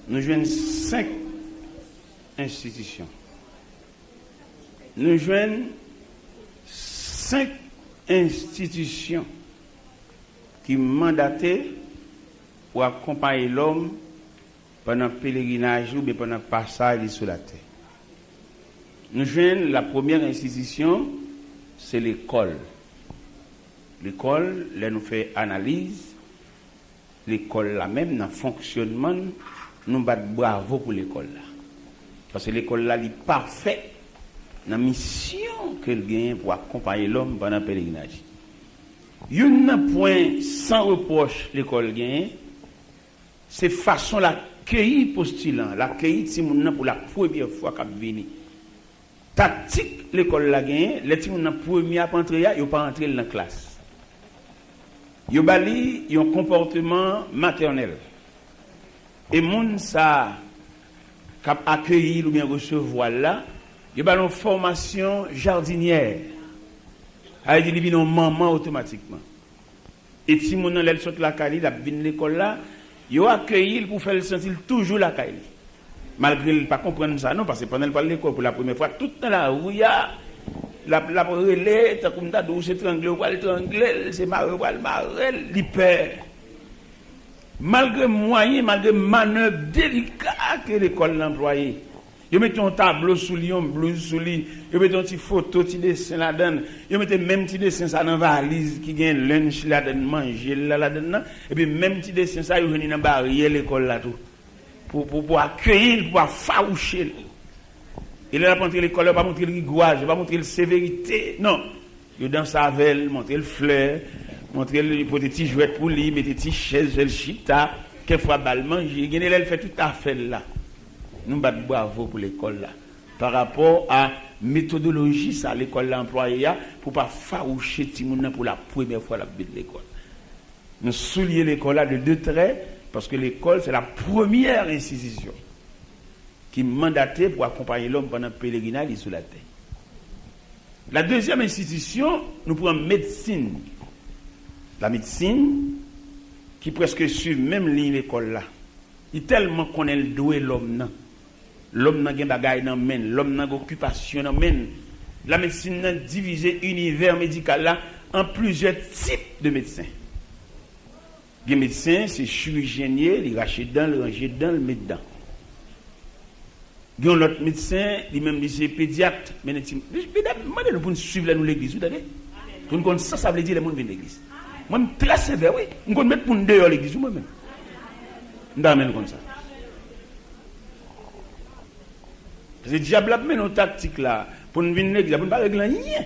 nous joignons 5 institutions. Nous joignons 5 institutions qui mandatent pour accompagner l'homme pendant le pèlerinage ou pendant le passage sur la terre. Nous joignons la première institution, c'est l'école. L'école, là nous fait analyse. L'école là même, dans le fonctionnement, nous battons bravo pour l'école là. Parce que l'école là, elle est parfaite dans la mission qu'elle gagne pour accompagner l'homme pendant le pèlerinage. Il y a un point sans reproche l'école gagne, c'est façon l'accueillir postulant, l'accueillir Timoun pour la première fois qu'il vient. Tactique l'école la gagne, les Timoun premier à entrer, ils ne pas entrer dans la classe. Ils ont un comportement maternel. Et moun ça cap accueillir ou bien recevoir là, ils ont une formation jardinière. Elle dit qu'ils ont maman automatiquement. Et si mon elle sort la caille, il a venu l'école là, ils ont accueilli pour faire le sentir toujours la caille. Malgré ne pas comprendre ça non parce que pendant le l'école pour la première fois tout dans la rue la relais t'as comme t'as douce triangle ou le triangle c'est marre l'hyper. Malgré moyens, malgré manœuvres délicates que l'école l'employé. Ils mettent un tableau sous lui, une blouse sous lui, ils mettent un petit photo, un petit dessin là-dedans, ils mettent même petit dessin ça dans la valise qui gagne lunch là-dedans, manger là-dedans, et puis même petit dessin ça, ils viennent dans la barrière l'école là tout. Pour accueillir, pour faroucher. Il n'a pas montré l'école, il n'a pas montré le rigouage, il n'a pas montré la sévérité. Non. Il dans sa velle, montrer le fleur, montrer le petit jouet pour lui, mettre des petites chaises, le chita, quelquefois balle manger. Il fait tout à fait là. Nous battons bravo pour l'école là. Par rapport à la méthodologie, ça, l'école l'a employée pour ne pas faroucher Timouna pour la première fois la de l'école. Nous soulignons l'école là de 2 traits. Parce que l'école, c'est la première institution qui est mandatée pour accompagner l'homme pendant le pèlerinage sur la terre. La deuxième institution, nous prenons médecine. La médecine, qui presque suit même ligne l'école là. Il est tellement qu'on est le doué l'homme. L'homme n'a pas de bagaille dans men, l'homme n'a pas d'occupation dans men. La médecine a divisé l'univers médical là en plusieurs types de médecins. Les médecins, c'est chirurgien, il rache dedans, il range dedans, il met dedans. Il y a l'autre médecin, lui-même, c'est pédiatre. Mais demandez-nous pour nous suivre nous l'église, vous savez. Pour nous connaître ça veut dire les gens viennent l'église. Moi, je suis très sévère, oui. Je vais mettre pour nous dehors l'église, moi-même. Je vais comme ça. Parce que le diable a mis nos tactiques là, pour nous venir l'église, pour ne pas régler rien.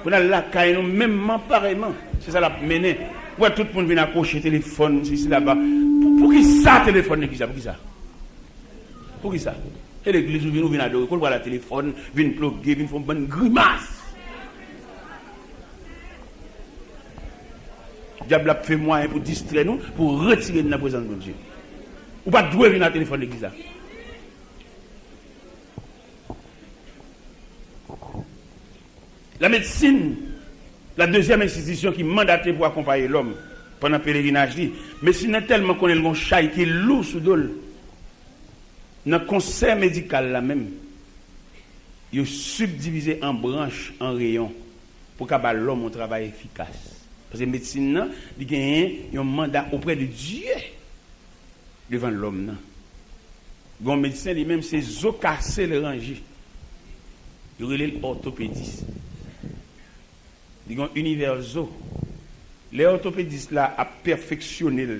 Pour nous la caille, même pareillement. C'est ça la mener. Ouais, tout le monde vient accrocher téléphone ici là-bas. Pour qui ça téléphone l'église? Pour qui ça? Pour qui ça? Et l'église nous vient adorer. Quand on voit la téléphone, vient plugger, vient faire une bonne grimace. Le diable a fait moyen pour distraire nous, pour retirer de la présence de Dieu. Ou pas doué venir à téléphone l'église là. La médecine, la deuxième institution qui est mandatée pour accompagner l'homme pendant le pèlerinage, mais si n'est tellement qu'on est le chai qui est lourd sous dol, dans le conseil médical là même, il est subdivisé en branches, en rayons, pour qu'à l'homme un travail efficace. Parce que la médecine, il y a un mandat auprès de Dieu devant l'homme. Le médecin lui-même, c'est zocassé le ranger. Il relève l'orthopédiste. Ils ont univers zo. Les orthopédistes là a perfectionné dans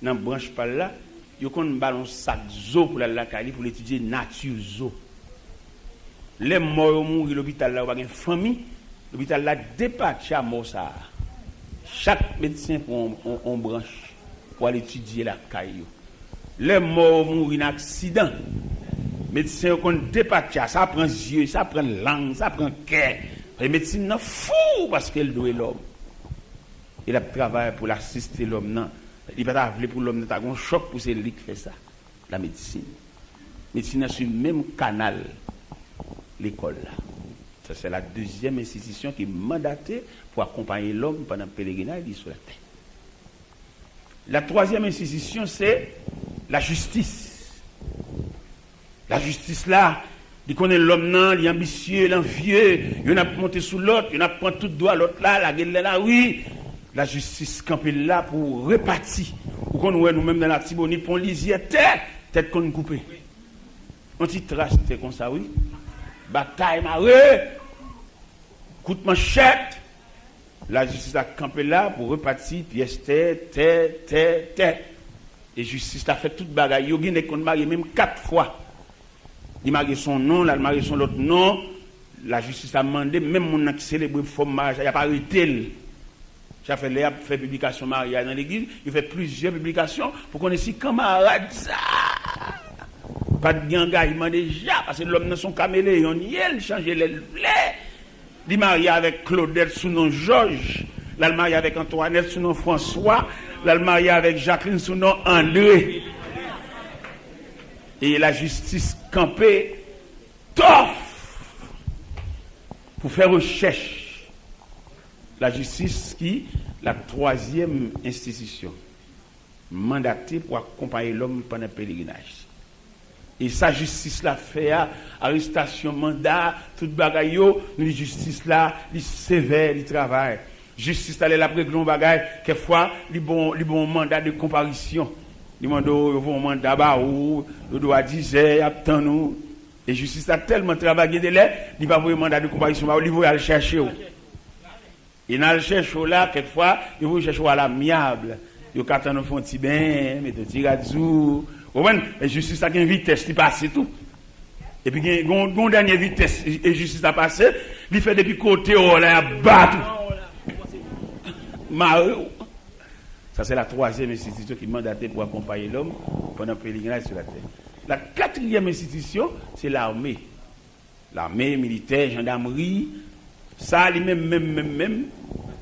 la branche par là, ils ont un ballon sac zo pour la caille pour l'étudier nature zo. Les morts mourir l'hôpital là, il y a une famille, l'hôpital là dépatche à mort ça. Chaque médecin prend une branche pour aller étudier la caille. Les morts mourir en accident. Médecin qu'on dépatche ça prend yeux, ça prend langue, ça prend cœur. La médecine est fou parce qu'elle doit l'homme. Il a travaillé pour l'assister l'homme. Il va pas pour l'homme. Il a un choc pour celui qui fait ça. La médecine. La médecine est sur le même canal. L'école. Ça, c'est la deuxième institution qui est mandatée pour accompagner l'homme pendant le pèlerinage sur la terre. La troisième institution, c'est la justice. La justice là, il connaît l'homme là, il est ambitieux, l'envieux, il a monté sous l'autre, il a pris tout droit l'autre là, la gueule là, oui. La justice campée là pour repartir. Ou qu'on voit nous-mêmes dans la Tibonite, pour lisier tête qu'on coupe. On t'y trace, c'est comme ça, oui. Bataille marée, coup de manchette. La justice a campé là pour repartir, pièce tête. Et justice a fait toute bagaille. Il y a qu'on marie même 4 fois. Il marie son nom, là, il marie son autre nom. La justice a demandé, même mon qui célèbre le fromage, il n'a pas arrêté. J'ai fait publication mariage dans l'église, il fait plusieurs publications pour qu'on ait si camarades ça. Pas d'engagement déjà, parce que l'homme dans son caméléon, il change les blés. Il marie avec Claudette sous nom Georges, là il marie avec Antoinette sous nom François, là il marie avec Jacqueline sous nom André. Et la justice campée, tof, pour faire recherche. La justice qui, la 3e institution, mandatée pour accompagner l'homme pendant le pèlerinage. Et sa justice là fait arrestation, mandat, tout bagaille, nous justice là, il sévère, il travaille. Justice là, la préglon bagaille, quelquefois, il bon mandat de comparution. Il bon mandat bah ou, il doit 10 heures, attend nous. Et justice a tellement travaillé de là, il va vous mandat de comparution, il va aller chercher. Il n'a le cherche là, quelquefois, il vous cherche à l'amiable. Il y a quand on fait un petit bain, mais de tiradzou. Et justice a une vitesse, il passe tout. Et puis, il y a une dernière vitesse, et justice a passé, il fait depuis côté, oh là, battu. Ça, c'est la 3e institution qui est mandatée pour accompagner l'homme pendant le pèlerinage sur la terre. La 4e institution, c'est l'armée. L'armée militaire, gendarmerie. Ça, même,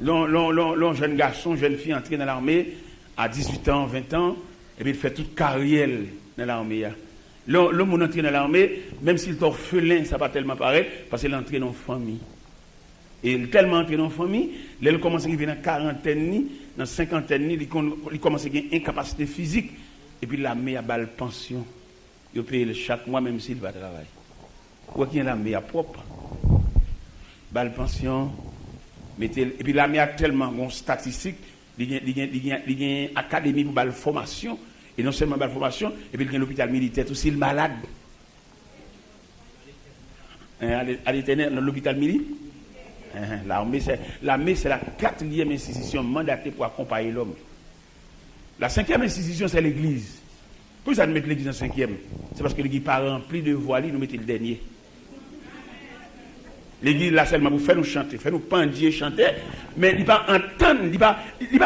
l'on jeune garçon, jeune fille entré dans l'armée à 18 ans, 20 ans, et puis il fait toute carrière dans l'armée. L'homme entré dans l'armée, même s'il est orphelin, ça va tellement paraître, parce qu'il est entré dans la famille. Et il est tellement entré dans la famille, il commence à arriver dans la quarantaine, dans la cinquantaine, il commence à avoir une incapacité physique, et puis l'armée a balle pension. Il paye chaque mois, même s'il va travailler. Quoi qu'il y ait l'armée à propre. Balle pension, et puis l'armée a tellement de statistiques, il y a une académie pour balle formation, et non seulement balle formation, et puis il y a l'hôpital militaire, aussi le malade. À l'éternel, dans l'hôpital militaire. L'armée, c'est la 4e institution mandatée pour accompagner l'homme. La 5e institution, c'est l'église. Pourquoi ça nous met l'église en 5e? C'est parce que l'église n'est pas remplie de voiles, nous mettons le dernier. L'église là seulement pour faire nous chanter, faire nous pendier, chanter, mais il ne va pas entendre, il ne va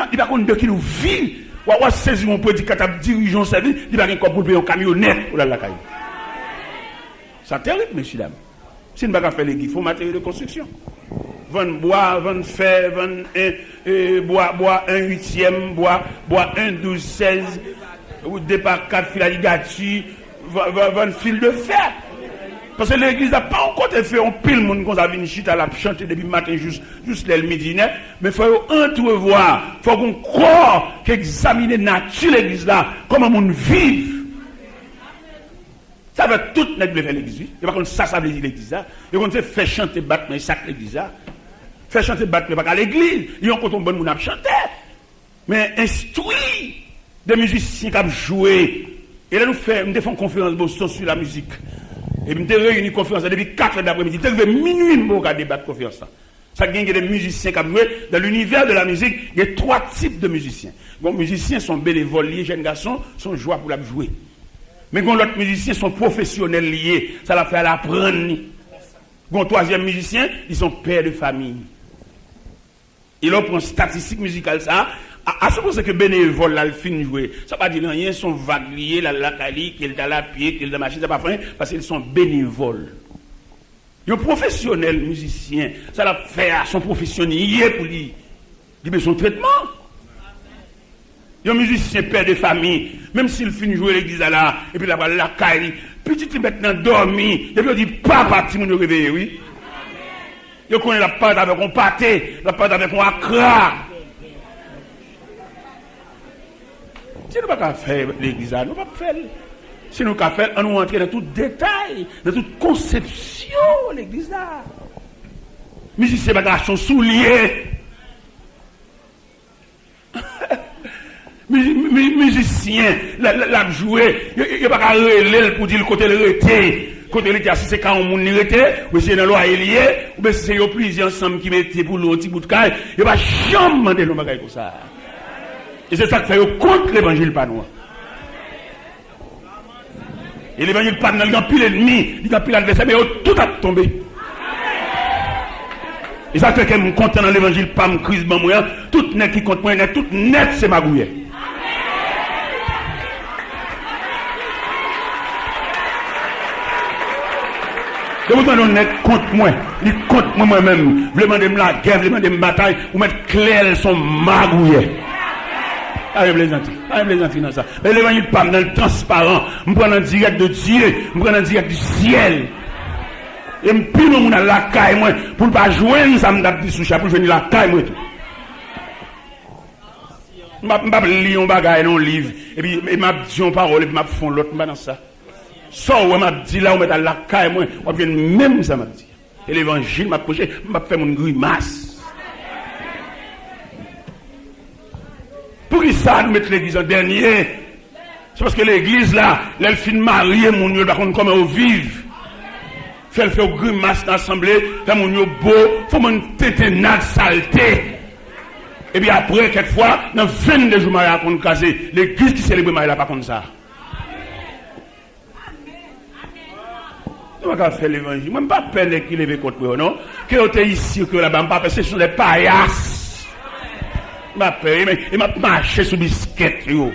pas connaître de qui nous vit. Ou à saisir mon prédicateur, dirigeant service, il va pas qu'on payer un camionnette pour la caille. C'est terrible, messieurs, dames. Si nous ne pouvons pas faire l'église, il faut matériel de construction. Vendre bois, vendre fer, vendre bois 1/8, bois 1/12/16, ou départ 4 fil à ligature, vendre fil de fer. Parce que l'église n'a pas encore fait un pile monde qu'on a venu chita la chanter depuis le matin juste le midi, mais il faut entrevoir, il faut qu'on croit qu'examiner nature l'église là, comment on vive. Ça veut tout n'est faire l'église. Et par contre, ça veut dire l'église là. Et on fait chanter battre mais sac l'église là. Faire chanter battre mais pas à l'église. Ils ont quand on bon monde à chanter. Mais instruire des musiciens qui jouer. Et là nous faisons une conférence Boston sur la musique. Et nous avons réuni une conférence depuis 4 heures d'après-midi. Nous avons minuit pour débattre la conférence. Ça gagne des musiciens qui jouent. Dans l'univers de la musique, il y a 3 types de musiciens. Les musiciens sont bénévoles, les jeunes garçons sont joie pour la jouer. Mais quand l'autre musiciens sont professionnels liés, ça la fait l'apprendre. Quand 3e musicien, ils sont pères de famille. Et là, on prend statistique musicale, ça. À ce moment que bénévole, là, le fin jouer. Ça ne veut pas dire rien, ils sont vagues liés, la cali, qu'ils sont dans la pied, qu'ils sont dans la machine, ça pas fin, parce qu'ils sont bénévoles. Les professionnels musiciens, ça la fait à son professionnel pour lui. Il a son traitement. Les musiciens père de famille, même s'il finit jouer l'église là, et puis là-bas, la caille, petit maintenant dormi, et puis on dit, papa, tu me réveilles, oui. Il connaît la pâte avec un pâté, la pâte avec un accra. Si nous ne pouvons pas faire l'église, nous ne pouvons pas faire. Si nous ne pouvons pas faire, on nous entrer dans tout détail, dans toute conception de l'église là. Mais si c'est pas son soulier. Musicien, la jouer, il n'y a pas qu'à relayer pour dire le côté le rété. Côté le si c'est quand on est rété, ou c'est dans l'oie lié, ou bien c'est eux plusieurs ensemble qui mettent pour l'autre petit bout de caille, il n'y a pas jamais demander nos bagages comme ça. Et c'est ça que fait contre l'évangile pas noir. Et l'évangile pas noir, il y a pile ennemi, il y a pile adversaire, mais tout a tombé. Et ça fait que je content dans l'évangile, pas me crise, tout net qui compte moi, tout net c'est ma gouille. De vous donner net contre moi, il contre moi-même, vous demandez la guerre, vous demandez la bataille, vous mettez clair son magouille. Allez, les gentils dans ça. Mais l'évangile pas dans le transparent, je prends en direct de Dieu, je prends en direct du ciel. Et je pile mon dans la caille moi pour pas joindre ça me date sous chapeau pour venir la caille moi tout. M'a lire un bagage dans livre et puis m'a dit une parole et puis m'a fond l'autre dans ça. Ça on m'a dit là on met dans la caille moi on vient même ça m'a dit. Et l'évangile m'a prêché, m'a fait mon grimace. Pour qui ça nous mettre l'église en dernier? C'est parce que l'église là, elle finit mariée mon Dieu par contre comment on vive. Fait faire grimace dans l'assemblée, fait mon yo beau, faut mon téténade saleté. Et puis après, quelquefois, dans 22 jours, mariage qu'on casé, l'église qui célèbre mariage là, pas comme ça. Je ne vais pas faire l'évangile. Moi, je ne pas peine qui lève contre moi, non? Que vous êtes ici, que là-bas, je ne pas ce sont des paillasses. Je ne pas mais je vais marcher sous biscuit, yo.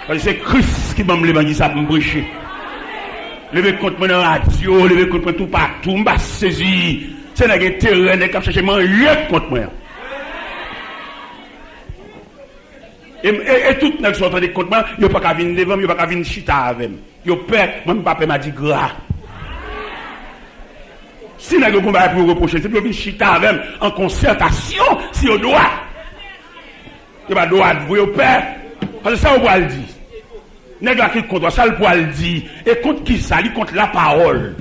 Parce que c'est Christ qui m'a l'évangile, ça me prêcher. Levez contre moi dans la radio, levez contre moi tout partout, je vais saisir. C'est là que les terrains qui cherchent manger contre moi. Et tout le monde qui sont contre moi, ils ne peuvent pas venir devant, ils ne peuvent pas venir chita avec moi. Ils peur, moi, mon papa m'a dit gras. Si vous avez un combat pour reprocher, c'est pour venir chita avec moi en concertation, si vous doit. Il n'y a pas de droit de vous, vous peur. Parce que ça, vous pouvez le dire. Nèg la qui contre ça le poil dit et contre qui ça lui contre la parole.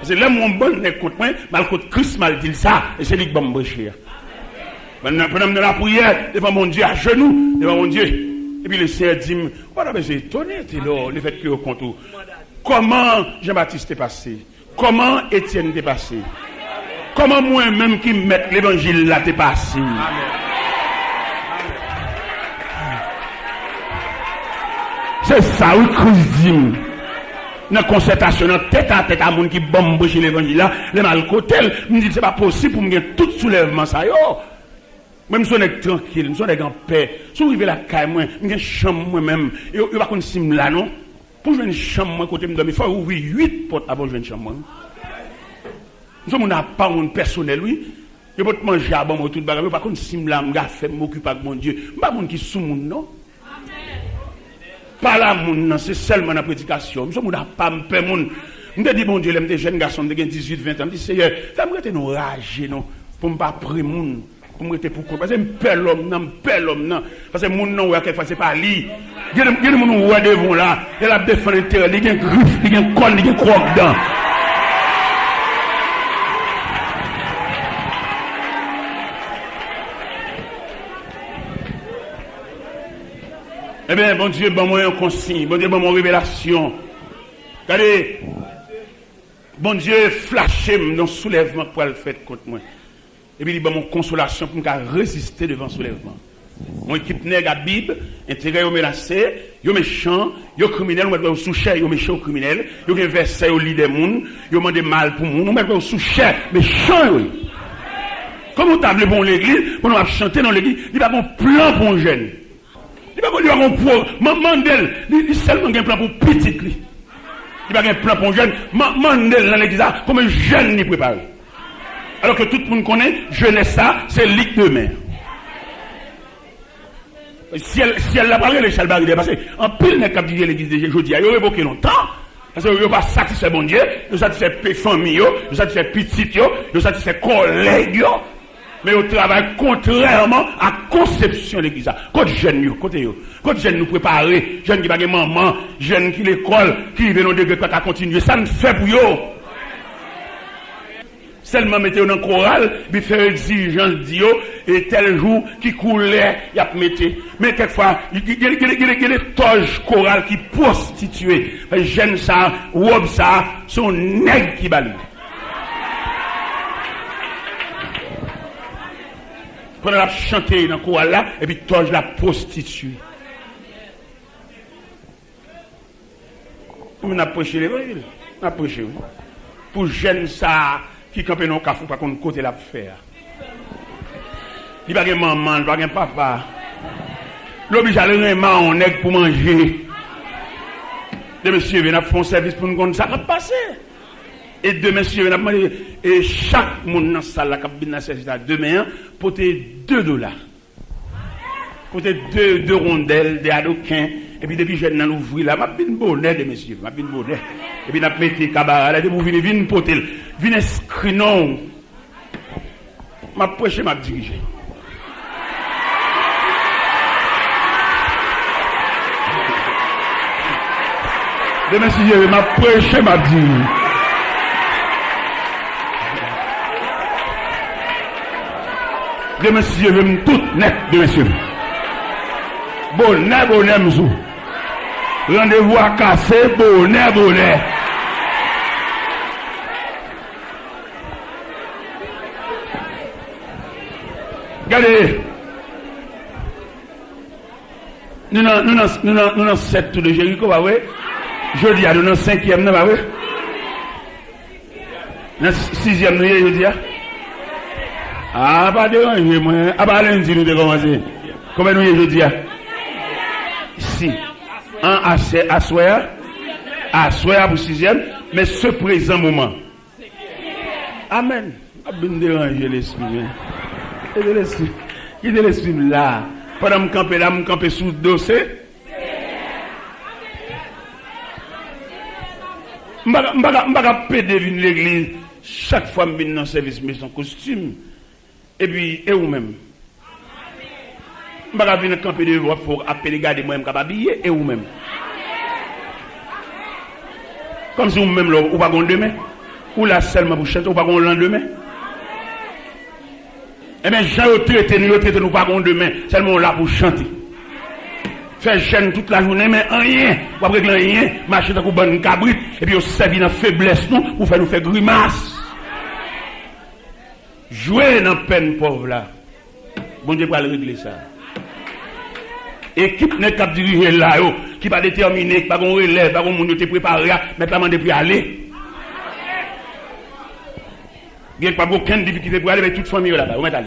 C'est là mon bon nèg contre moi mal contre Christ mal dit ça et c'est lui qui va me prêcher. Maintenant pendant la prière devant mon Dieu à genoux devant mon Dieu et puis le Seigneur dit voilà mais j'ai étonné le fait que contre comment Jean-Baptiste est passé, comment Étienne est passé, comment moi-même qui mets l'évangile là t'es passé. C'est ça où Christ dit. Dans la concertation, dans tête à tête à monde qui bombe chez l'évangile là, les mal côté, me dit c'est pas possible pour me gagner tout soulèvement ça yo. Même si on est tranquille, si on est en paix, si on arrive la caille moi, me gagne chambre moi même, et pas qu'on sim là non. Pour jouer une chambre moi côté me dormir, il faut ouvrir 8 portes avant jouer une chambre. Nous on n'a pas un personnel oui. Je peux te manger à bon moi tout bagarre, pas qu'on sim là, me faire m'occuper avec mon Dieu. Pas monde qui sous monde non. Pas là, c'est seulement la prédication. Nous sommes pas me paix moun. Je dis bon Dieu, les jeunes garçons de 18, 20 ans, je dis Seigneur, ça me rete nous rager non pour me pas prendre moun, pour me rete pour quoi parce que me paix l'homme non, parce que moun non ouais quelquefois c'est pas lui. Il y a des moun ouais devant là, il a défendre intérêt, il y a griffe, il y a conne, il y a croque dedans. Eh bien, bon Dieu, bon moi un consigne, bon Dieu, bon moi révélation. Regardez, bon Dieu, flashé dans le soulèvement pour le faire contre moi. Et puis, il bon mon consolation pour me résister devant le soulèvement. Mon équipe nègre à Bible, intérêt au menacé, yo méchant, yo criminel, on met sous chair, yo méchant criminel, yo gen verset au lit des moun, yo mande mal pour moun, on met sous chair, méchant oui. Comme on table bon l'église, on va chanter dans l'église, il va bon plan pour un jeune. Il va pas dire pour Mandel, il seulement un plan pour petit lui. Il va un plan pour jeune, Mandel dans l'église comme un jeune ni préparé. Alors que tout le monde connaît, jeunesse ça, c'est ligue de mer. Si elle l'a parlé, les chalbari dépassé. En pile n'est qu'à dire l'église de jeudi, il a évoqué longtemps. Parce que il pas satisfait bon Dieu, il satisfait famille, il satisfait petit, il satisfait collègue. Mais au travail contrairement à la conception de l'église. Quand jeunes, quand jeunes nous préparer, jeunes qui pas maman, jeunes qui l'école, qui viennent au degré pas continuer, ça ne fait pour eux. Seulement mettez dans le choral, puis faire exigence Dieu, et tel jour qui coulait, il y a mettez. Mais quelquefois, il y a des toges chorales qui prostituées. Les jeunes ça, robe ça, sont nègres qui balent. Quand on a chanté dans le choral là, et puis toge la prostituée. On a prêché l'évangile. On a prêché. Pour jeunes ça, qui campent dans le café par contre côté la faire. Il n'y a pas de maman, il n'y a pas de papa. L'oblige à aller on est pour manger. De monsieur viennent faire un service pour nous connaître ça va passer. Et de monsieur viennent demander et chaque monde dans la salle la cabine à demain porter $2. Porter deux rondelles, des adoquins. Et puis depuis jeune dans l'ouvrir là, m'a bin bonnet de monsieur, m'a bin bonnet. Et puis n'a metté cabaret là, de vous venir potel, venir inscrit non. M'a prêché, m'a dirigé. De monsieur, m'a prêché, m'a dirigé. De monsieur, je me tout net de monsieur. Bonnet, monsieur. Rendez-vous à casser, bonnet. Regardez. Nous avons 7 tours de Jéricho, bah oui. Jeudi, nous avons 5e, bah oui. Nous avons 6e, nous jeudi. Ah, pas déranger, moi. Ah, pas lundi, nous avons commencé. Combien nous avons jeudi? Si. Un à soir pour 6e, mais ce présent moment. Amen. A bien déranger l'esprit. Il est l'esprit là. Pendant que je campe sous le dossier. Je ne vais pas péder l'église. Chaque fois que je viens dans le service, je mets son costume. Et puis, et vous-même. Je ne vais pas venir camper de vous pour appeler garder moi-même capable habiller et vous-même. Comme si vous-même là, ou pas demain, ou là seulement pour chanter, ou pas le lendemain. Eh bien, Jean traité nous pas demain, seulement là pour chanter. Faire jeune toute la journée, mais rien, ou après rien, marcher dans une bonne cabrite, et puis on servi dans la faiblesse nous, pour faire nous faire grimace. Jouer dans la peine pauvre là. Bon Dieu va le régler ça. Équipe n'est pas dirigée là, qui va déterminer, qui va relève, qui va monde te préparer, mais pas demander pour aller. Il n'y a pas aucune difficulté pour aller avec toute famille là-bas. Où est-ce aller?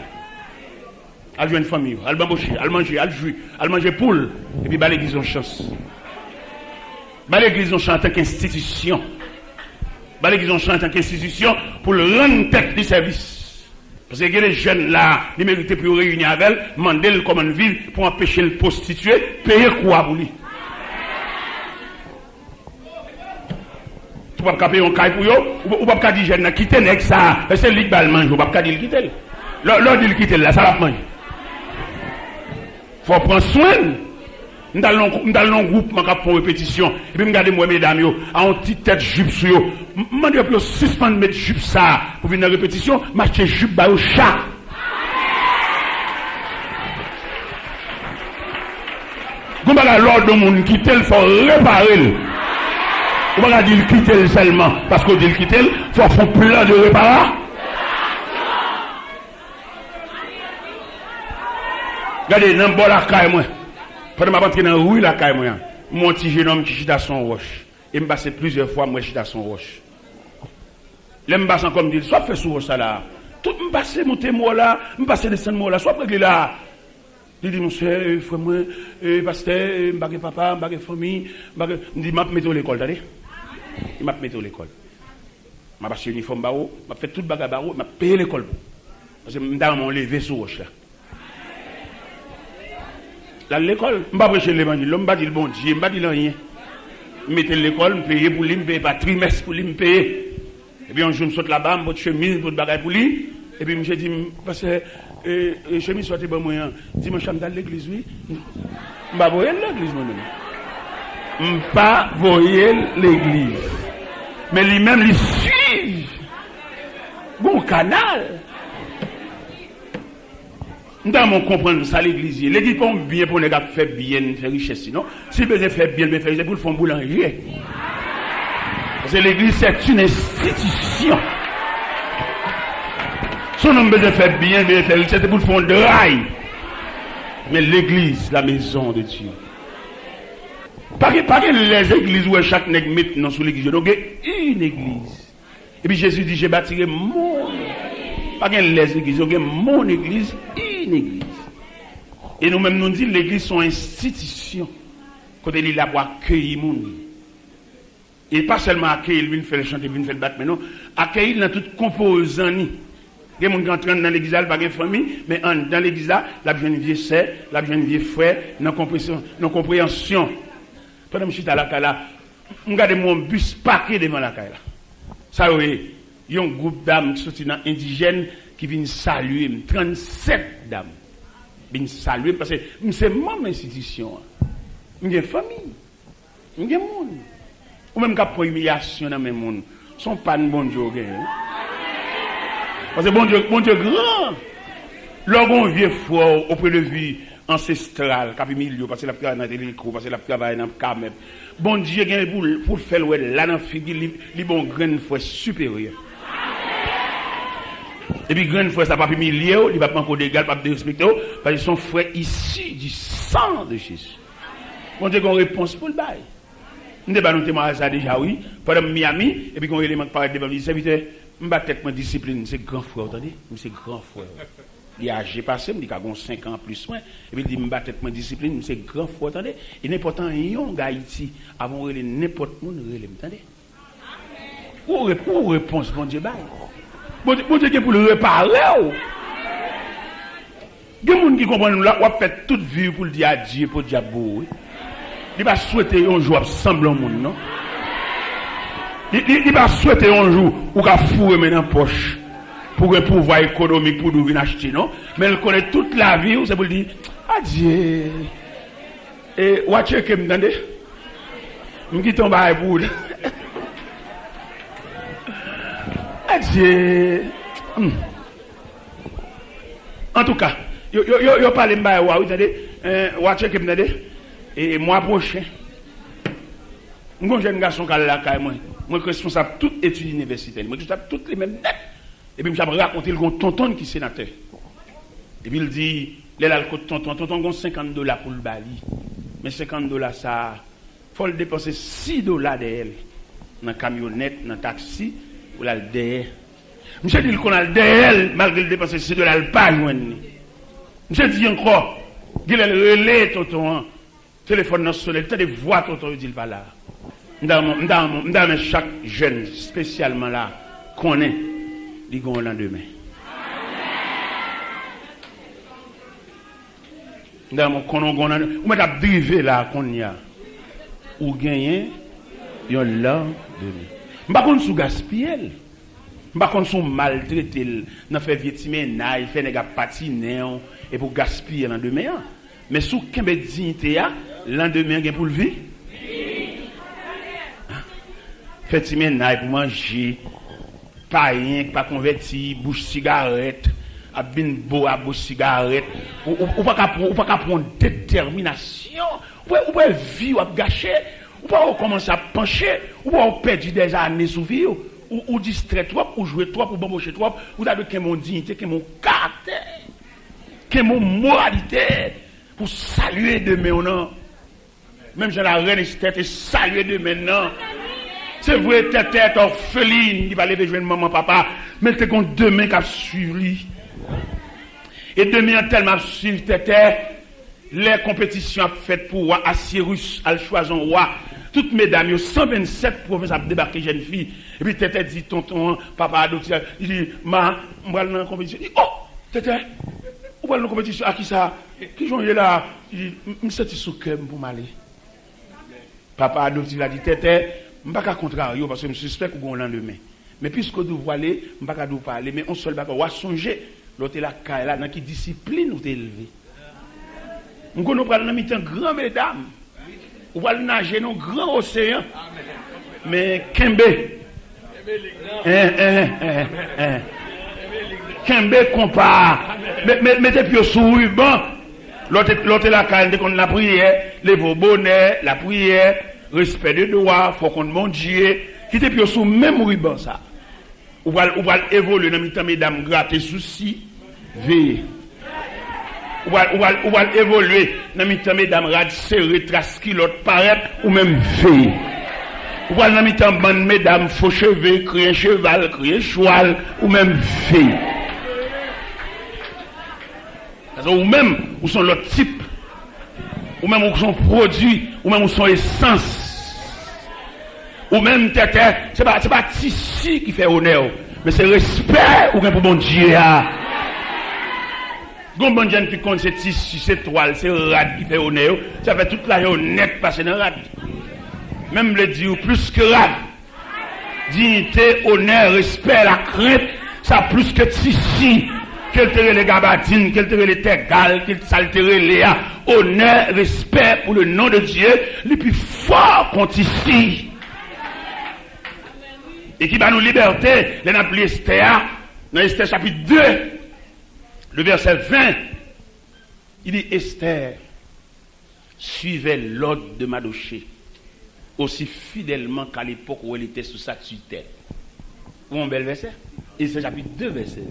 Elle joue une famille, elle bamboucher, elle manger, elle jouer, elle manger poule, et puis l'église en chance. L'église en chance en tant qu'institution. L'église en chance en tant qu'institution pour le rendre tête du service. Parce que les jeunes là, ils méritent pour réunir avec elle, demander le comment vivre pour empêcher le prostituer, payer quoi pour lui. Tu ne peux pas payer un caille pour eux, ou ne peux pas dire jeune, quitter avec ça, c'est lui qui va le manger, ou ne peux pas dire le quitter. L'autre dit le quitter là, ça va manger. Il faut prendre soin. Nous allons dans un groupe, pour répétition, et puis regardez moi mesdames, à une petite tête jupe sur eux. Je demande de suspendre mettre jupe ça pour venir en répétition, marcher jupe bah au chat. Comme l'ordre de monde qui tel faut réparer. On va pas dire quitter seulement parce qu'on dit quitter, il faut faire plein de réparation. Regardez, dans le bol la caille moi. Pendant que je suis dans la rue, la caille moi. Mon petit jeune homme qui chute à son roche. Et me passe plusieurs fois, moi, je suis à son roche. Là, me passe comme dit, soit fait sur ça là. Tout me passe, monter moi là, me passe descendre moi là, soit près là. Il dit, monsieur, frère moi, pasteur, m'bague papa, m'bague famille, m'bague. Il dit, m'a mettre à l'école, t'as dit? Il m'a mettre à l'école. M'a passé uniforme barreau, m'a fait toute bagarre barreau, m'a payé l'école. Parce que m'dame m'a levé sur roche là. Là, l'école, je ne vais pas prêcher l'évangile, je ne vais pas dire bon Dieu, je ne vais pas dire rien. Je mets l'école, je paye pour lui, je paye pas trimestre pour lui, je paye. Et puis un jour, je saute là-bas, je mets chemise pour le bagage pour lui. Et puis je dis, parce que et chemise sorti bon moyen. Dimanche dans l'église oui. M'pa voyer l'église moi-même. M'pa voyer l'église. Mais lui-même lui suit. Bon canal. Dans mon comprendre ça l'église. L'église pas bien pour les gars faire bien, faire richesse sinon. Si besoin faire bien, faire richesse pour le fond boulanger. Parce que l'église c'est une institution. Son nom besoin faire bien, faire richesse pour le fond de rail. Mais l'église, la maison de Dieu. Pas que les églises où chaque nègre maintenant sous l'église. Donc une église. Et puis Jésus dit j'ai bâti mon. Pas que les églises, donc mon église. Une église. Et nous-mêmes nous disons l'église sont institutions. Quand il est là pour accueillir le monde. Et pas seulement accueillir, il vient faire chanter, il vient faire battre, mais non, accueillir dans toute composante. Il y a des gens qui entrent dans l'église, pas de famille, mais dans l'église là, la jeune vieux sœur, la jeune vieux frère, dans compréhension. Pendant que je suis à la caille là, je regarde mon bus parqué devant la caille là. Ça oui, il y a un groupe d'âmes qui sont indigènes qui viennent saluer, 37 dames. Viennent saluer parce que c'est mon institution. J'ai une famille. J'ai un monde. Ou même quand pour humiliation dans mes mondes. Sont pas de bon Dieu. Parce que bon Dieu grand. Lorsqu'on vient fort auprès de vie ancestrale, cap milieu, parce que la travaille dans l'électro, parce que la travaille dans le camp. Bon Dieu gagne pour faire là dans figure, les bon grain fois supérieur. Et puis, grand frère, ça n'a pas pu milieu, il ne va pas encore d'égal, pas de respecter, parce qu'ils sont frères issus du sang de Jésus. On dit qu'on réponse pour le bail. Nous avons témoigné ça déjà, oui, pendant Miami, et puis qu'on élément paraît devant le serviteur, je vais peut-être ma discipline, c'est grand frère, attendez, c'est grand frère. Il a âgé passé, il dit qu'il a 5 ans plus moins, et puis il dit, je vais peut-être ma discipline, c'est grand frère, attendez, et n'importe un d'Haïti, avant de n'importe où, attendez. Où réponse, bon Dieu, bail. Bon Dieu, pour le réparer. Il y a des gens qui comprennent, on a fait toute vie pour le dire à Dieu, pour le diable. Il va souhaiter un jour semblant au monde, non? Il va souhaiter un jour où il va fourrer dans la poche pour un pouvoir économique pour nous acheter, non? Mais il connaît toute la vie, c'est pour dire, adieu. Et, watch que me entendez? Je me tombe à bout. Adieu. En tout cas, yo parle m'ba wa, vous entendez? Watch que me entendez? Et mois prochain, mon jeune garçon qui est là, moi responsable de toute étude universitaire, moi responsable de toutes les mêmes dettes. Et puis je vais raconter le tonton qui est sénateur. Et puis il dit, là le tonton a $50 pour le bali. Mais $50 ça, il faut le dépenser $6 d'elle dans la camionnette, dans le taxi, pour la derrière. Monsieur dit qu'on a le derrière, malgré le dépenser $6, il pas joindre. Monsieur dit encore, il a le relais tonton. Téléphone national, t'as des voix, tonton, il dit pas là. Dans chaque jeune, spécialement là, qu'on est, il y a un lendemain. Dans mon konon, ou m'a drivé là, qu'on y a, ou gagné, il y a un lendemain. Je ne sais pas si vous gaspillez. Je ne sais pas si vous maltraitez. Vous faites victime, vous faites des patiner, et pour gaspiller lendemain. Mais si vous avez dignité, lendemain, vous pour le vivre. Faites ménage pour manger, pas rien, pas converti, bouche cigarette, à bien beau à bouche cigarette, ou pas qu'à prendre détermination, ou pas vivre à gâcher, ou pas commencer à pencher, ou pas perdre des années sous vie, ou distraire trop, ou jouer trop, ou bambocher trop, ou d'abord que mon dignité, que mon caractère, que mon moralité, pour saluer demain ou non. Même j'ai la reine et saluer demain non. C'est vrai, tête orpheline, qui va lever jouer maman, papa, mais t'es qu'on demain qui a suivi. Et demain, tellement suivi, tête, les compétitions faites pour roi, à Cyrus, à choisir roi, toutes mesdames, 127 provinces à débarquer jeune fille. Et puis tête dit, tonton, papa adopté, il dit, on va dans la compétition. Il dit, oh, tête, on va dans la compétition, à qui ça? Qui j'en est là? Il dit, je me sens sous cœur pour m'aller. Papa adopté, il a dit, tête, je ne vais pas contrarier parce que je suspecte qu'on a le lendemain. Mais puisque vous voulez, je ne vais pas parler, mais on seul va songer L'autre la caille là, dans qui discipline ou t'élevé. Nous connaissons pas dans mi-temps grand mesdames. Ou va nager dans grand océan. Mais Kembe. Kembe compare. Mettez pied sous ruban. L'autre la caille qu'on la prière, les vos bonnets, la prière, respect de droit, faut qu'on monte Dieu. Quittez pied sous même ruban ça. Ou va évoluer dans mi-temps mesdames gratter souci, veiller. Ou va évoluer dans mi-temps mesdames rad serrer trace l'autre paraître ou même veiller. Ou va dans mi-temps bande mesdames faux cheveux, crier cheval, crier cheval ou même veiller. Ou même ou sont l'autre type. Ou même ou sont produits, ou même ou sont essence. Ou même c'est pas tissu qui fait honneur, mais c'est respect ou bien pour bon Dieu. Gon bon Dieu qui compte c'est tissu, c'est toile, c'est rad qui fait honneur, ça fait toute la journée net passer dans rad. Même le dire plus que rad. Dignité, honneur, respect, la crainte, ça plus que tissu. Quel terrain les gabatines, quel terrain les tégales, quel salteré les honneur, respect pour le nom de Dieu, le plus fort qu'on ici. Et qui va nous liberté, les appelés Esther, dans Esther chapitre 2, le verset 20, il dit Esther suivait l'ordre de Mardochée aussi fidèlement qu'à l'époque où elle était sous sa tutelle. Ou un bel verset? Et c'est chapitre 2, verset.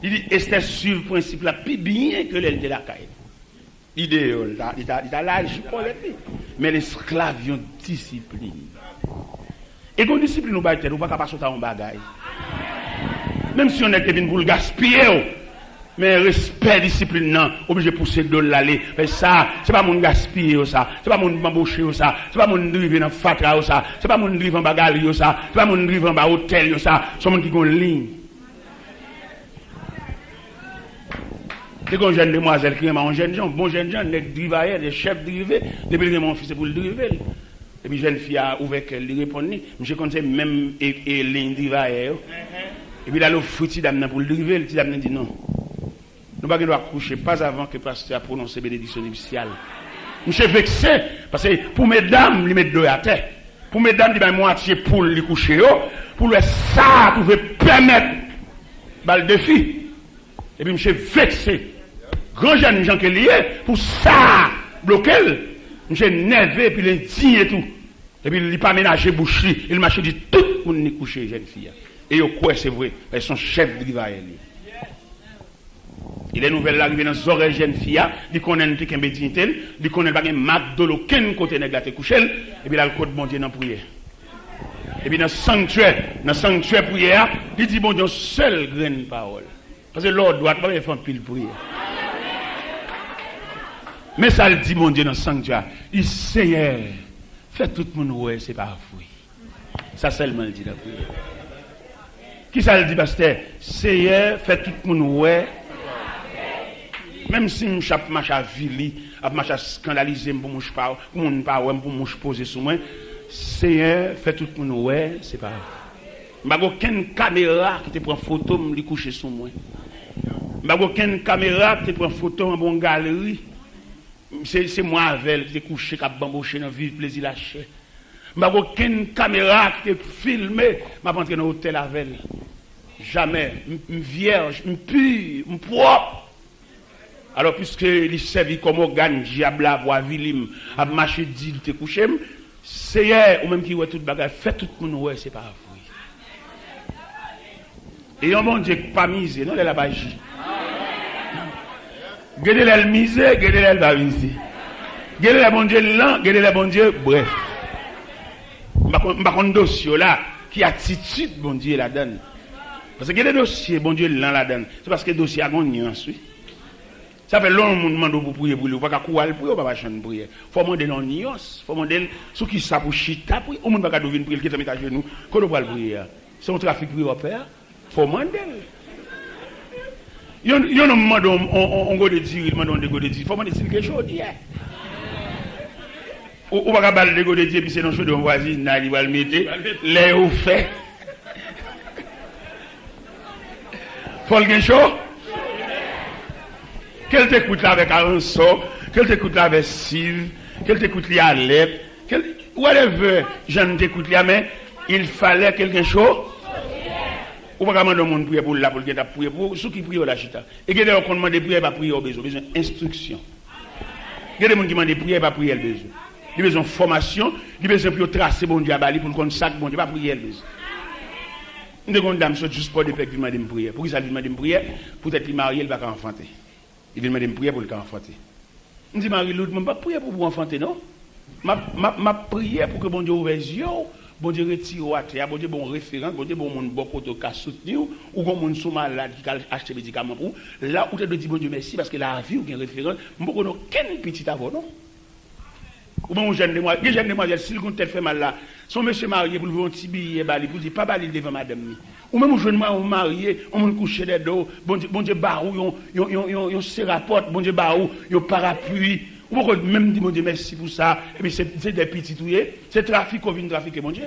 Il dit Esther suit le principe là, plus bien que l'elle de la caille. Idéal, il a l'âge pour les mais l'esclave ont discipline. Et quand discipline nous bâtit, nous ne pouvons pas sauter en bagaille. Même si on est venu pour le gaspiller, mais respect, discipline, non, obligé de pousser de l'aller. Mais ça, c'est pas mon gaspiller, ça. C'est pas mon bamboucher, ça. C'est pas mon driver dans fatra, ça. C'est pas mon driver en bagaille, ça. C'est pas mon driver en hôtel, ça. C'est mon qui a une ligne. C'est quand jeune demoiselle qui est un jeune gens, bon jeune gens, les drivers, les chefs drivers, depuis que mon fils est pour le driver. Et puis jeune fille a ouvert qu'elle lui répondit, je connais même et ligne driver. Et puis là le foutu d'amener pour le driver, le petit d'amener dit non. Nous ne pouvons pas coucher pas avant que le pasteur a prononcé bénédiction nuptiale. Je suis vexé parce que pour mesdames, ils mettent deux à terre. Pour mesdames, ils mettent moitié pour les coucher. Pour le ça, vous pouvez permettre le défi. Et puis je suis vexé. Grand jeune gens qui est lié, pour ça, bloquer. Je suis nerveux, puis l'indigne et tout. Et puis il n'a pas ménagé bouche, il m'a dit tout le monde est couché, jeune fille. Et il quoi, c'est vrai, elles sont chefs de rivaille. Il est nouvelle arrivée dans les oreilles jeunes filles, il connaît un peu de dignité, il connaît pas un marque de l'aucun côté négatif couché, et puis là le code bon Dieu dans la prière. Et puis dans le sanctuaire prière, il dit bon Dieu, seul grain de parole. Parce que l'ordre doit pas faire pile prière. Mais ça le dit mon Dieu dans le sanctuaire, il Seigneur, fait tout le monde ouais, c'est pas fouille. Ça seulement le dit dans la prière. Qui ça le dit pasteur? Seigneur, fait tout le monde ouais. Même si je marche à vili, je marche à scandaliser pour mon pas, pour mon pas pour mon poser sur moi, Seigneur fait tout le monde ouais, c'est pas grave. M'pas aucune caméra qui te prend photo me coucher sur moi. M'pas aucune caméra qui te prend photo en bon galerie. C'est moi avec qui te coucher qui bamboucher dans vivre plaisir lâcher. M'pas aucune caméra qui te filmer, m'a rentrer dans hôtel avec. Jamais, vierge, pur, propre. Alors, puisque il servi comme organe, diable, voix, vilim, à marcher, dit, te couché, c'est ou même qui ouais tout bagage, fait tout le monde, ouais, c'est pas vrai. Et un bon Dieu pas misé, non, il a pas agi. Gardez le misé, gardez le pas misé. Gardez le bon Dieu lent, gardez le bon Dieu, bref. Par contre, dossier là, qui attitude, bon Dieu la donne. Parce que gardez le dossier, bon Dieu lent la donne. C'est parce que le dossier a une nuance, oui. Ça fait longtemps que je demande pour prier pour lui. Pas qu'à courir pour lui, pas chanter prier. Faut demander non nuance, faut demander ce qui ça pour chita pour on pas qu'à venir prier qui te met à genoux. Quand on va prier. C'est un trafic prier père. Faut demander. Yo non demande on go de dire, il demande on go de dire. Faut demander quelque chose hier. Ou pas qu'à balle de go de dire puis c'est dans chose de voisine, il va le mettre les au fait. Faut le chaud. qu'elle t'écoute là avec Aranso, qu'elle t'écoute là avec Siv, qu'elle t'écoute là à Alep, whatever, je ne t'écoute là, mais il fallait quelque chose. Ou pas demander au monde prier pour là, pour qu'il prier pour ceux qui prient au la chita. Et que dès qu'on demande de prier, pas prier au besoin d'instruction. Il y a des gens qui demandent de prier, pas prier le besoin. Il y a besoin de formation, il y a besoin de tracer bon Dieu à Bali pour qu'on sac bon Dieu, pas prier le besoin. Une seconde dame saute juste pour des pecs qui demandent de prier. Pour qui ça lui demande de prier? Peut-être qu'il marié, il va enfanter. Il demande de prier pour le enfanter. Je dis Marie, l'autre, je ne pas prier pour vous enfanter, non? Ma prière pour que bon Dieu ouvre les yeux. Bon Dieu retire au terre, bon Dieu bon référent, bon Dieu bon monde bon côté qui soutenir ou bon monde sous malade qui a acheté médicaments pour là où tu dois dire bon Dieu merci parce que la vie ou un référent, bon qu'on aucun petit avant non. Ou bon jeune demoiselle s'il compte fait mal là, son monsieur marié pour le un petit billet bali pour dire pas bali devant madame. Ou même jeune marié, on monde coucher des dos, bon Dieu barou yon se rapporte, bon Dieu barou, yon parapluie. Ou pourquoi même dire mon Dieu merci pour ça, et puis c'est des petits touillés, c'est trafic qu'on vient trafiquer mon Dieu.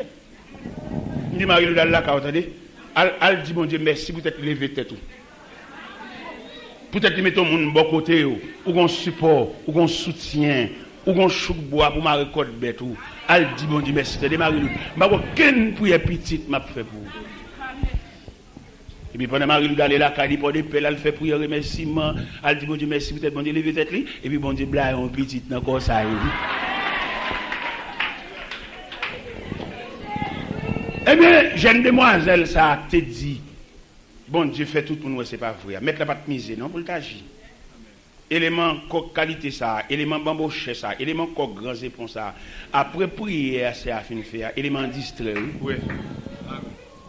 Il dit Marie là, quand vous entendez, elle dit mon Dieu merci, peut-être lever tête. Peut-être qu'il met ton monde bon côté, ou qu'on support, ou qu'on soutien, ou qu'on chouque bois pour ma récolte bête. Elle dit mon Dieu merci, c'est Marie. Mais aucune prière petite m'a fait pour vous. Et puis pendant Marie-Lou d'aller là, quand il prend des pelles, elle fait prier remerciement, elle dit bon Dieu merci, peut-être bon Dieu lever tête li, et puis bon Dieu blague un petit dans comme ça. Eh bien, jeune demoiselle, ça te dit, bon Dieu fait tout pour nous, c'est pas vrai. Mettre la patte misée, non, pour le t'agir. Élément qualité ça, élément bambouché ça, élément grand épon ça. Après prière, c'est à fin de faire, élément distrait. Oui.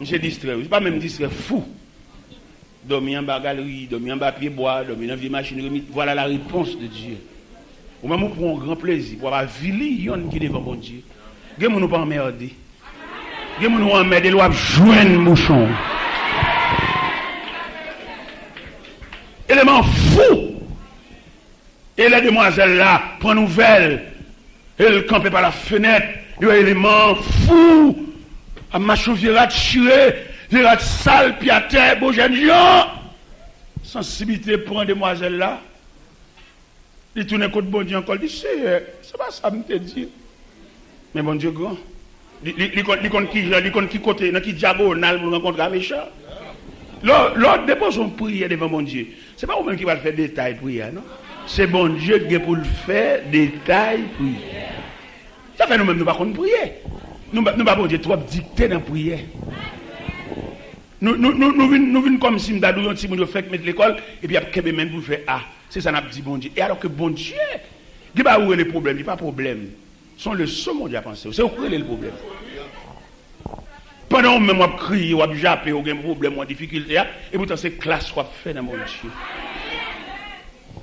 Monsieur distrait, c'est pas même distrait, fou. Dormir en bas galerie, dormir en bas pied bois, dormir dans une vieille machine remise. Voilà la réponse de Dieu. Ou même pour un grand plaisir, pour avoir villion qui devant bon Dieu. Nous ne pas emmerder. Nous ne pas emmerder, nous joindre mouchon. Élément fou. Et la demoiselle là, prend nouvelle. Elle campait par la fenêtre. Il y a un élément fou. À machon virat chiré. Virat sale, puis à terre, beau jeune gens. Sensibilité pour une demoiselle là. Il tourne contre bon Dieu encore. Il dit, c'est pas ça, me te dit. Mais bon Dieu grand. Il compte qui côté, dans qui diagonale pour rencontrer un méchant. L'autre dépose son prière devant bon Dieu. C'est pas vous-même qui va le faire détail prière, non? C'est bon Dieu qui est pour le faire détail prière. Ça fait nous-mêmes, nous ne pouvons pas prier. Nous ne pouvons pas bon Dieu trop dicter dans la prière. Nous venons comme si nous avons dit que fait mettre l'école et puis après même pour faire ah c'est ça n'a dit bon Dieu et alors que bon Dieu il n'y a pas où les problèmes il n'y a pas de problème sont le seul monde à penser c'est où est le problème pendant même on crie on japper on a un problème on difficulté et pourtant c'est classe qu'on fait dans mon Dieu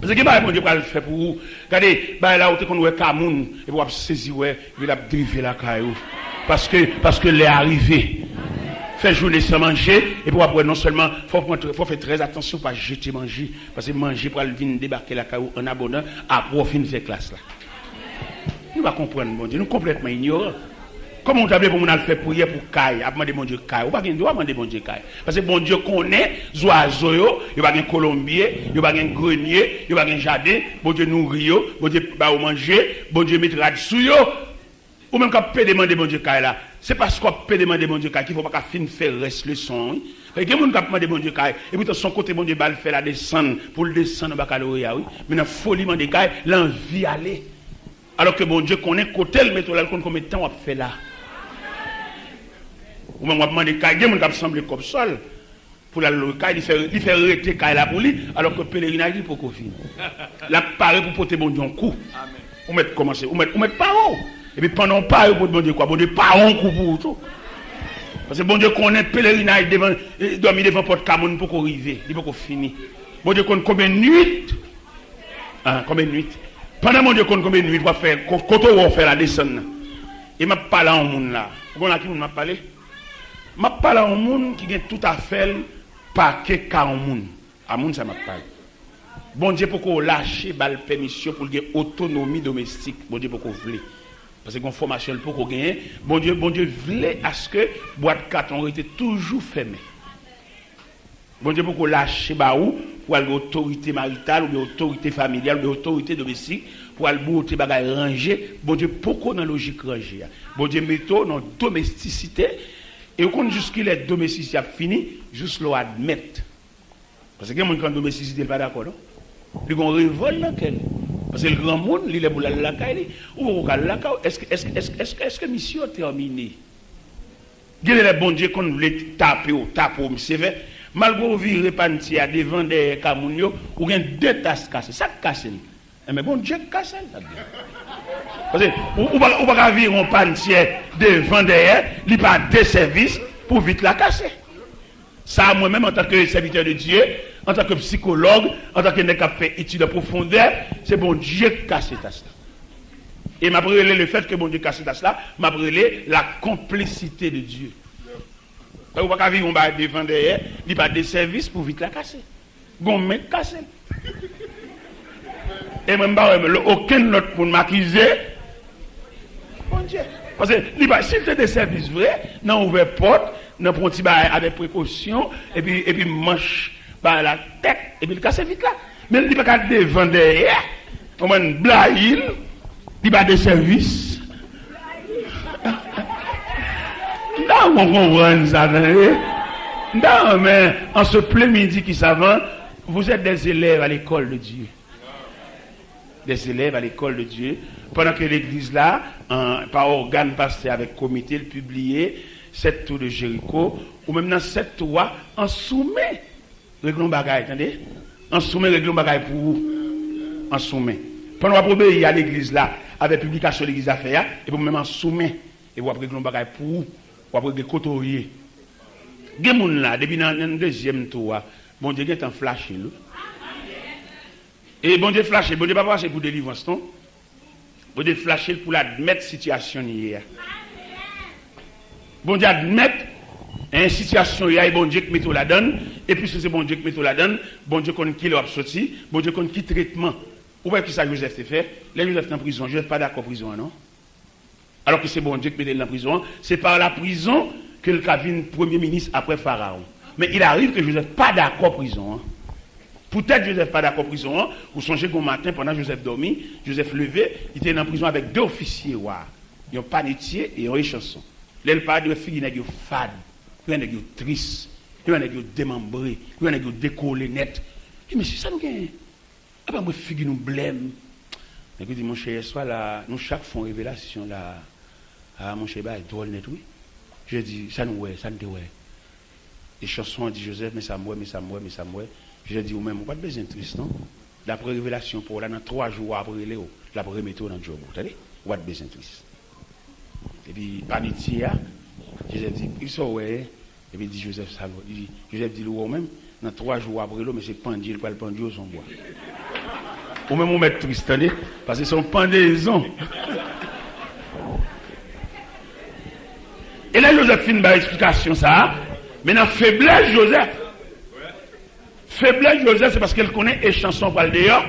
parce que bon Dieu va le faire pour vous regardez là où on est Cameroun et vous saisir ouais il a drivé la caillou parce que l'est arrivé. Faire journée sans manger, et pour après, non seulement, faut faire très attention, pas jeter manger, parce que manger pour venir débarquer la caillou en abondant, après, on finit cette classe là. Nous va comprendre, mon Dieu, nous complètement ignorants. Comment on t'a pour nous faire prier pour caille, à demander mon Dieu caille, ou pas qu'il doit demander mon Dieu caille. Parce que bon Dieu connaît, oiseaux, il va y avoir un colombier, il va y avoir un grenier, il va y avoir un jardin, bon Dieu nourrit, bon Dieu va manger, bon Dieu mettra dessus, ou même quand on peut demander mon Dieu caille là. C'est parce qu'on peut demander mon Dieu qu'il ne faut pas qu'il faire reste le son. Il y a des gens qui demandent mon Dieu et puis de son côté, mon Dieu va le faire la descendre pour le descendre au baccalauréat. Mais dans la folie, mon Dieu, l'envie aller. Alors que mon Dieu connaît côté le métro, combien de temps on va faire là. Ou même on va demander qu'il y a des gens qui semblent comme sol. Pour la locale, il fait arrêter là pour lui, alors que le pèlerinage est pour qu'on finisse. Là, pareil pour porter mon Dieu en coup. On met commencer, on met pas haut. Et puis pendant pas pour bon Dieu quoi, bon Dieu pas un coup pour tout. Parce que bon Dieu connaît pèlerinage devant dormir devant porte Cameroun pour qu'on arrive, il faut qu'on finisse. Bon Dieu connaît combien de nuits? Combien de nuits? Pendant mon Dieu connaît combien de nuits pour faire quand on va faire la descente. Et m'a parlé en monde là. Vous connaissez qui m'a parlé? M'a parlé en monde qui a tout à fait paquet car en monde. À monde ça m'a parlé. Bon Dieu pour qu'on lâche bal permission pour gagner autonomie domestique. Bon Dieu pour qu'on voulait. Parce que une formation pour qu'on gagne, bon Dieu voulait à ce que boîte carton était toujours fermée. Bon Dieu pour qu'on lâche baou pour aller autorité maritale, ou autorité familiale, ou autorité domestique, pour aller bouter bagaille ranger. Bon Dieu, pourquoi dans la logique ranger? Bon Dieu, mettons dans domesticité. Et on compte jusqu'à la domesticité a fini, juste l'on admettre. Parce que les gens qui ont domesticité, pas d'accord, non? Ils ont révolte dans quel? Parce que le grand monde, il est pour la caille, ou la caille, est-ce que mission est terminée? Quel est le bon Dieu qu'on voulait taper, c'est vrai? Malgré que vous virez pantia devant des camounios, ou bien deux tasses cassées, ça casse. Mais bon Dieu casse. Parce que vous ne pouvez pas vivre un pantia devant derrière, il n'y a pas de service pour vite la casser. Ça, moi-même, en tant que serviteur de Dieu, en tant que psychologue, en tant que qui a fait étude de profondeur, c'est bon Dieu qui casse ta cela. Et m'a brûlé le fait que bon Dieu casse ta cela, m'a brûlé la complicité de Dieu. Vous ne pouvez pas vivre devant derrière, il n'y a pas de service pour vite la casser. Bon, mais casser. Et même aucun autre pour m'accuser. Bon Dieu. Parce que si tu as des services vrais, non ouvert porte, non prend petit avec précaution, et puis manche la tête, et puis le casse vite là. Mais il n'y a pas devant derrière, on va blaïl, il n'y a pas de service. Non, on comprend ça. Non, mais en ce plein midi qui savant, vous êtes des élèves à l'école de Dieu. Des élèves à l'école de Dieu. Pendant que l'église là, par organe passé avec comité, le publié, 7 tours de Jéricho, ou même dans 7 tours, en soumet, réglons bagaille, attendez? En soumet, réglons bagaille pour vous. En soumet. Pendant que vous obéissez à l'église là, avec publication de l'église à faire, et vous même en soumet, et vous réglons bagaille pour vous, vous réglez côtoyer. Des gens là, depuis dans le deuxième tour, bon Dieu est en flashé. Et bon Dieu flashé, bon Dieu pas passer pour délivrance, non? Bon Dieu flashé pour l'admettre situation hier. Bon Dieu admettre une situation hier, et bon Dieu qui met la donne, et puis c'est bon Dieu qui met la donne, bon Dieu connaît qui l'a sorti, bon Dieu connaît qui traitement. Vous voyez qui ça Joseph te fait? Là Joseph est en prison, Joseph pas d'accord prison, non? Alors que c'est bon Dieu qui met dans la prison, c'est par la prison que le Kavin premier ministre après Pharaon. Mais il arrive que Joseph pas d'accord prison. Hein. Peut-être Joseph pas d'accord prison. Hein. Vous songez qu'au matin, pendant que Joseph dormit, Joseph levé, il était en prison avec 2 officiers. Ils ont panetier et un chanson. Là, il parle de filles qui sont fades, qui sont tristes, qui sont démembrées, qui sont décollées net. Mais c'est ça nous gagne. Après, moi, filles nous blême. Écoutez, mon cher, soit là, nous chaque fois révélation là, mon cher, bah, drôle net, oui. Je dis, ça nous ouais, ça nous ouais. Les chansons dit Joseph, mais ça me mais ça me mais ça me je dis, ou même, on pas de besoin triste, non? D'après révélation, pour là, dans 3 jours après, la remettre dans le job, vous savez? On pas de besoin triste. Et puis, panitier, Joseph dit, il sont ouais. Et puis, dit Joseph, ça dit, Joseph dit, ou même, dans 3 jours après, mais c'est pendu, il pas le pendu au son bois. Ou même, on met triste, attendez? Parce que c'est pendaison. Et là, Joseph fait une belle explication, ça. Mais dans faiblesse, Joseph. Faiblesse, Joseph, c'est parce qu'elle connaît les chansons par le dehors.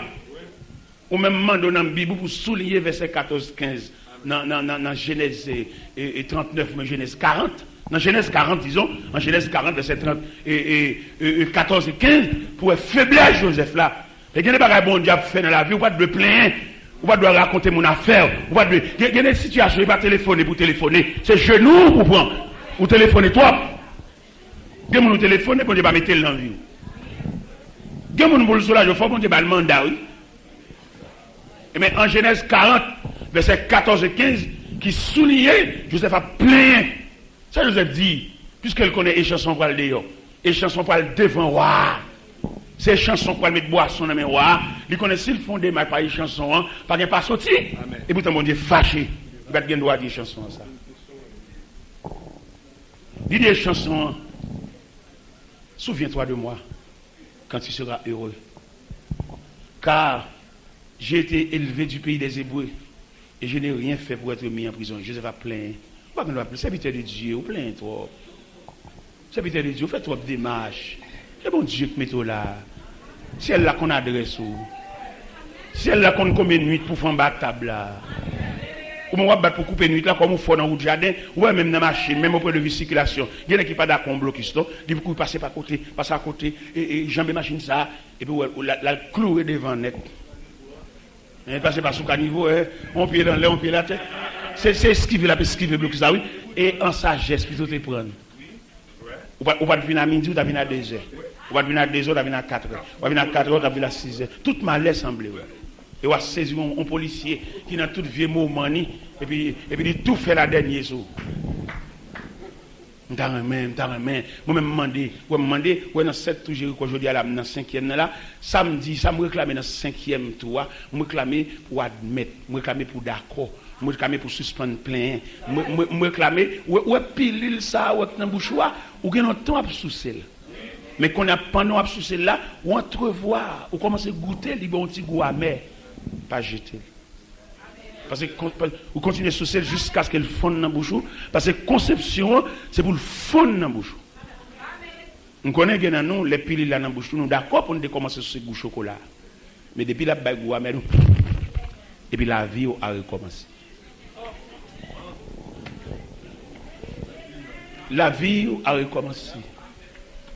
Ou même mandé dans la Bible pour souligner verset 14-15. Dans Genèse 39, mais Genèse 40. Dans Genèse 40, disons, en Genèse 40, verset 30, 14 et 15, pour faiblesse, Joseph là. Et il y a des choses bon Dieu fait dans la vie, ou pas de plaindre. Ou pas de raconter mon affaire. Ou pas de. Il y a des situations, il va téléphoner pour téléphoner. C'est genou pour prendre. Ou téléphoner toi. Il y a des gens qui téléphonent pour ne pas mettre l'envie. Il y a des gens qui le soulage, il faut qu'on ait le mandat. Mais en Genèse 40, verset 14 et 15, qui soulignait, Joseph a plein. Ça, Joseph dit, puisqu'elle connaît les chansons pour le dehors, les chansons pour le devant, roi. Ces chansons pour mettre boisson dans mes rois, ils connaissent s'ils font des mains par les chansons, pas qu'ils pas sorti. Et pourtant, mon Dieu, fâché. Il va bien droit dire chansons, ça. Dis des chansons. Souviens-toi de moi quand tu seras heureux. Car j'ai été élevé du pays des Hébreux et je n'ai rien fait pour être mis en prison. Joseph a plaint. Pas qu'on va plaindre. Serviteur de Dieu, ou plaint trop. Serviteur de Dieu, fais trop de démarches. C'est bon Dieu qui met tout là. Si elle l'a qu'on adresse ou. Si elle l'a qu'on combien de nuits pour faire un table là. Ou on va battre pour couper nuit là, comme on fait dans le jardin, ou même dans la machine, même au point de vue circulation. Il y a qui pas d'accord, on bloque ça, dit vous passer par côté, passer à côté, et jambe machine ça, et puis la clouer devant net. Et passer par sous caniveau, on pied dans l'air, on pied la tête. C'est esquiver la esquiver bloquer ça, oui. Et en sagesse, plutôt te prendre. Ou pas venir à midi, ou tu venir à 2 heures. Ou pas venir à 2 heures, tu venir à 4 heures. Ou pas venir à 4 heures, tu venir à 6 heures. Tout malais semble, ouais. Et on va saisir un policier qui dans tout vieux moment, et puis il tout fait la dernière chose. M'ta remè, moi-même demandé, ouais dans 7 tours Jéricho aujourd'hui à la dans 5e là, samedi, ça me réclamer dans 5e tour, me réclamer pour admettre, me réclamer pour d'accord, me réclamer pour suspendre plein, me réclamer ouais pilule ça ouais dans bouchoir ou gen temps à soucier. Mais qu'on a pendant à soucier là, ou entrevoir, ou commencer à goûter, li bon petit goût amer, pas jeter. Parce que vous continuez à soucier jusqu'à ce qu'elle fonde dans la bouche. Parce que conception, c'est pour le fondre dans la bouche. On connaît bien nous, les pilules dans la bouche. Nous d'accord pour nous commencer à soucier goût chocolat. Mais depuis la bague, et puis la vie a recommencé. La vie a recommencé.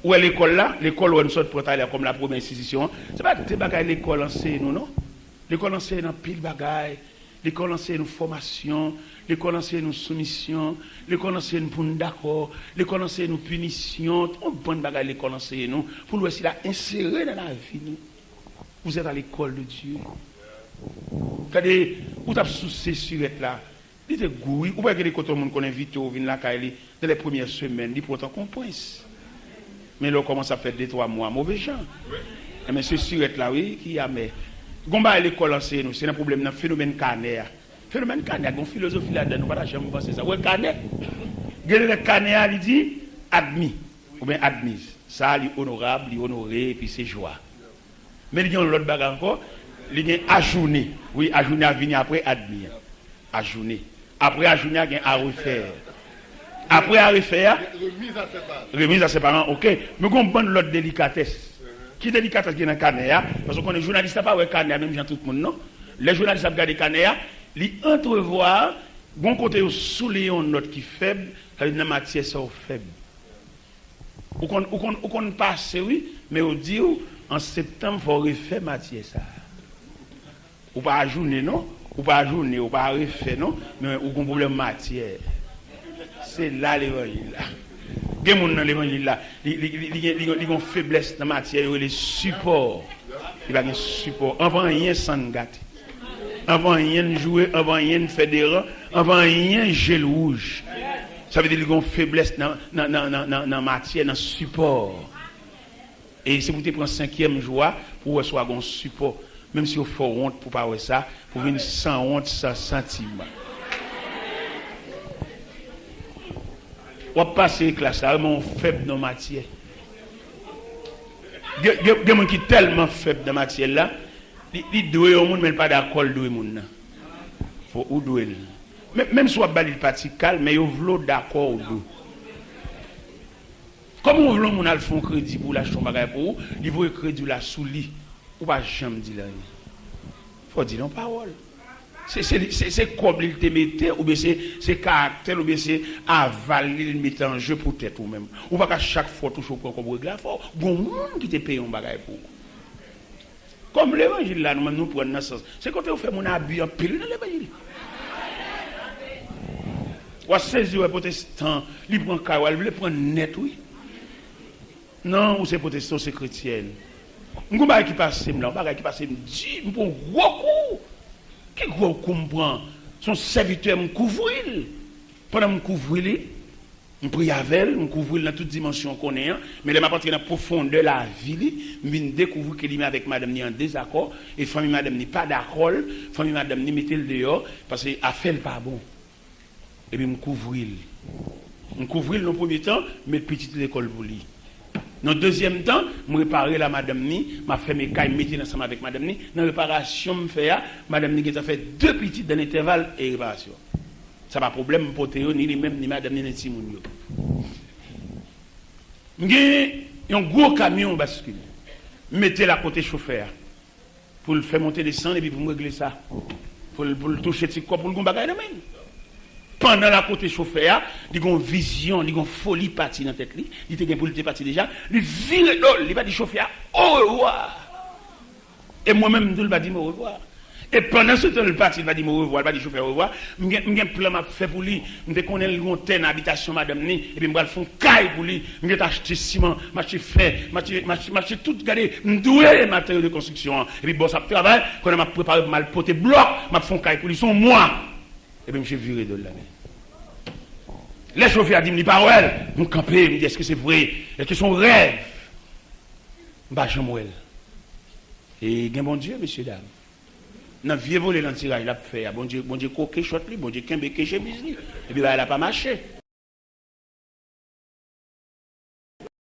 Où est l'école là? L'école où on sort pour aller comme la première institution. Ce n'est pas l'école enseigne nous, non? L'école enseigne dans pile bagaille. L'école enseigne nos formations, l'école enseigne nos soumissions, l'école enseigne pour nous d'accord, l'école enseigne nos punitions, on bonne bagaille l'école enseigne nous, pour nous essayer d'insérer dans la vie. Vous êtes à l'école de Dieu. Regardez, vous avez souci sur être là. Dites goût, ou pas que les côtés monde qu'on invite au vin là dans les premières semaines, dit pourtant qu'on pense. Mais là on commence à faire 2-3 mois mauvais gens. Mais c'est sûr être là oui qui a mais Gomba l'école enseigne nous, c'est un problème dans le phénomène canaire. Phénomène canaire, il y a une philosophie là-dedans, nous ne pouvons pas jamais penser ça. Ouais, canaire. Le canaire, il dit admis, ou bien admise. Ça, il est honorable, il est honoré, et puis c'est joie. Mais il y a l'autre bagarre encore, il y a ajourné. Oui, ajourné à venir après admis. Ajourné. Après ajourné, il y a à refaire. Après à refaire, remise à ses parents, ok. Mais on prend l'autre délicatesse. Qui délicatesse qui est dans le canéa, parce qu'on est journaliste, pas ouais canéa, même gens tout le monde, non? Les journalistes regardent le canéa, ils entrevoient, bon côté sous les note qui faible, dans la matière c'est faible. Ou qu'on passe, oui, mais on dit en septembre, il faut refaire matière ça. Ou pas à journée, non? Ou pas à journée, ou pas à refaire, non? Mais ou qu'on problème matière. C'est là l'évangile là. Il y a des gens dans l'évangile là, ils ont une faiblesse dans la matière, les supports. Il y a un support. Avant rien sans gâter. Avant rien jouer, avant rien faire des rangs, avant rien gel rouge. Ça veut dire qu'ils ont une faiblesse dans la matière, dans le support. Et si vous prenez 5e joie, pour recevoir un support, même si vous faites honte pour pas ça, pour venir sans honte, sans sentiment. On va passer classe là, mais on faible dans la matière. Il y a des gens qui sont tellement faibles dans la matière là, ils doivent au monde, mais pas d'accord avec le monde. Il faut ou doit. Même si on va pas calme, mais ils veulent d'accord ou deux. Comme on veut mon font crédit pour l'acheter un bagage pour vous, ils veulent crédit là sous lit. Ou pas jamais dire là. Faut dire non parole. C'est comme il te mettait, ou bien c'est caractère, ou bien c'est avaler, il met en jeu pour tête ou même. Ou pas qu'à chaque fois, toujours comme règle, il faut bon monde qui te paye un bagage pour. Comme l'évangile là, nous prenons dans ce sens. C'est quand on fait mon habit en pile dans l'évangile. Ou à saisir les protestants, ils prennent carreau, ils prennent net, oui. Non, ou c'est protestant, c'est chrétien. Je ne sais pas qui passe, qui passe, je dis, je prends gros coup. Qui gros comprend son serviteur me couvrir pendant me couvrir me prie avec me couvrir dans toute dimension qu'on est mais les m'a partir dans profondeur de la vie me découvrir que lui avec madame ni en désaccord et famille madame ni pas d'accord famille madame ni mettait le dehors parce que a fait le pas bon et puis me couvrir dans le premier temps mettre petite l'école pour lui. Dans le deuxième temps, je réparer la madame ni, m'a fait mes cailles, mettre ensemble avec madame ni. Dans la réparation, je fais, madame ni a fait 2 petites dans l'intervalle et réparation. Ça n'a pas de problème pour Théo, ni les mêmes, ni madame ni Timounio. J'ai un gros camion bascule. Mettez la côté chauffeur pour le faire monter descendre et puis pour me régler ça. pour le toucher petit corps pour le bagaille de même. Pendant la côté chauffeur, il a une vision, il a une folie partie dans la tête, il était pour le parti déjà, il vire l'ol, il va dire chauffeur, au revoir. Et moi-même, je ne vais pas dire au revoir. Et pendant ce temps, le parti va dire au revoir, il va dire chauffeur au revoir. Je vais un plan fait pour lui, je vais connaître le montagne habitation madame ni, et puis je vais faire un caille pour lui, je vais acheter ciment, m'acheter fer, m'acheter tout, regarder, doué matériaux de construction. Et puis bon, ça travaille, quand je m'a préparé mal poté bloc, je vais faire un caille pour lui, son moi. Et puis je suis viré de l'année. Les chauffeurs disent, paroles, mon campé, me dit, est-ce que c'est vrai? Est-ce que c'est son rêve? Bah, je m'ouelle. Et bien bon Dieu, messieurs, dames. Dans vieux volet dans le tirage, il a fait, bon Dieu, coquet, shot, bon Dieu, qu'un béquet chez Bisli. Et puis, bah, elle n'a pas marché.